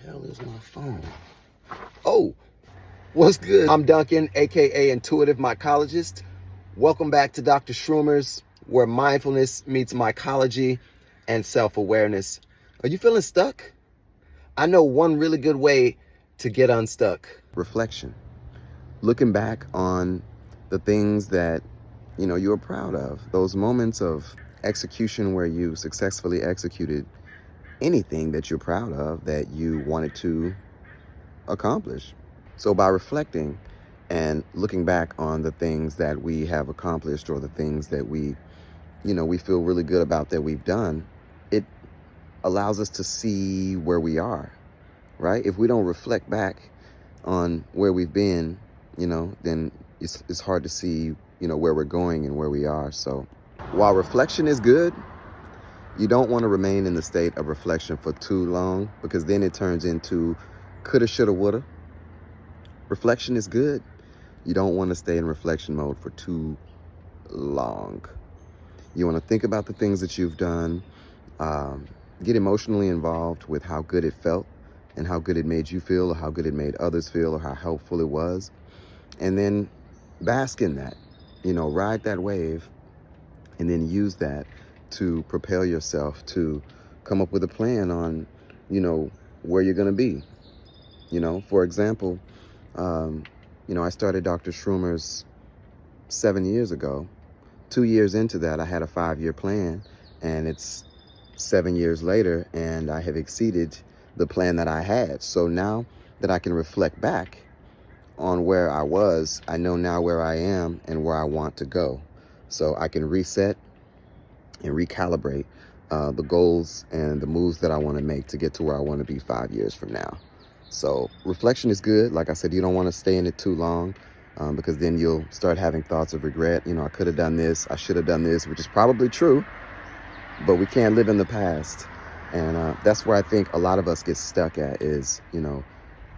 hell is my phone? Oh, what's good? I'm Duncan, aka Intuitive Mycologist. Welcome back to Dr. Schroomer's, where mindfulness meets mycology and self-awareness. Are you feeling stuck? I know one really good way to get unstuck. Reflection. Looking back on the things that you were proud of. Those moments of execution where you successfully executed anything that you're proud of that you wanted to accomplish. So by reflecting and looking back on the things that we have accomplished or the things that we feel really good about that we've done, it allows us to see where we are, right? If we don't reflect back on where we've been, then it's hard to see, where we're going and where we are. So while reflection is good, you don't want to remain in the state of reflection for too long, because then it turns into coulda, shoulda, woulda. Reflection is good. You don't want to stay in reflection mode for too long. You want to think about the things that you've done, get emotionally involved with how good it felt and how good it made you feel, or how good it made others feel, or how helpful it was. And then bask in that, ride that wave, and then use that to propel yourself to come up with a plan on, where you're going to be. For example, I started Dr. Schroomer's 7 years ago. 2 years into that, I had a 5-year plan, and it's 7 years later, and I have exceeded the plan that I had. So now that I can reflect back on where I was, I know now where I am and where I want to go. So I can reset and recalibrate the goals and the moves that I want to make to get to where I want to be 5 years from now. So reflection is good. Like I said, you don't want to stay in it too long, because then you'll start having thoughts of regret. I could have done this, I should have done this, which is probably true, but we can't live in the past. And that's where I think a lot of us get stuck at is,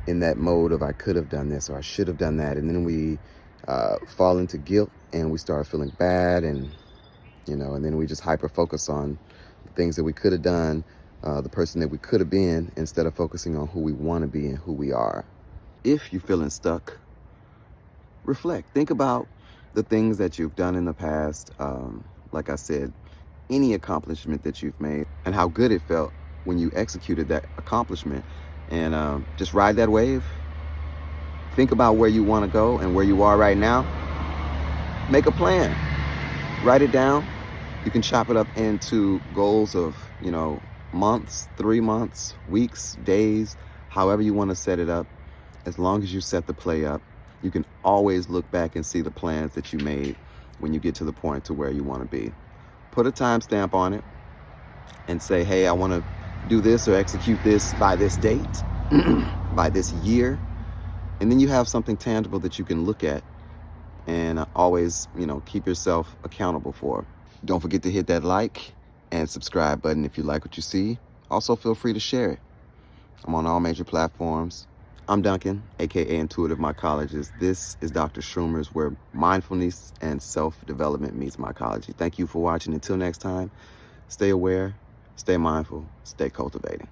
in that mode of I could have done this or I should have done that. And then we fall into guilt and we start feeling bad, and then we just hyper focus on things that we could have done, the person that we could have been, instead of focusing on who we want to be and who we are. If you're feeling stuck, reflect. Think about the things that you've done in the past. Like I said, any accomplishment that you've made and how good it felt when you executed that accomplishment, and just ride that wave. Think about where you want to go and where you are right now. Make a plan. Write it down. You can chop it up into goals of, months, 3 months, weeks, days, however you want to set it up. As long as you set the play up, you can always look back and see the plans that you made when you get to the point to where you want to be. Put a timestamp on it and say, hey, I want to do this or execute this by this date, by this year. And then you have something tangible that you can look at and always, keep yourself accountable for. Don't forget to hit that like and subscribe button if you like what you see. Also, feel free to share it. I'm on all major platforms. I'm Duncan, aka Intuitive Mycologist. This is Dr. Schroomer's, where mindfulness and self-development meets mycology. Thank you for watching. Until next time, stay aware, stay mindful, stay cultivating.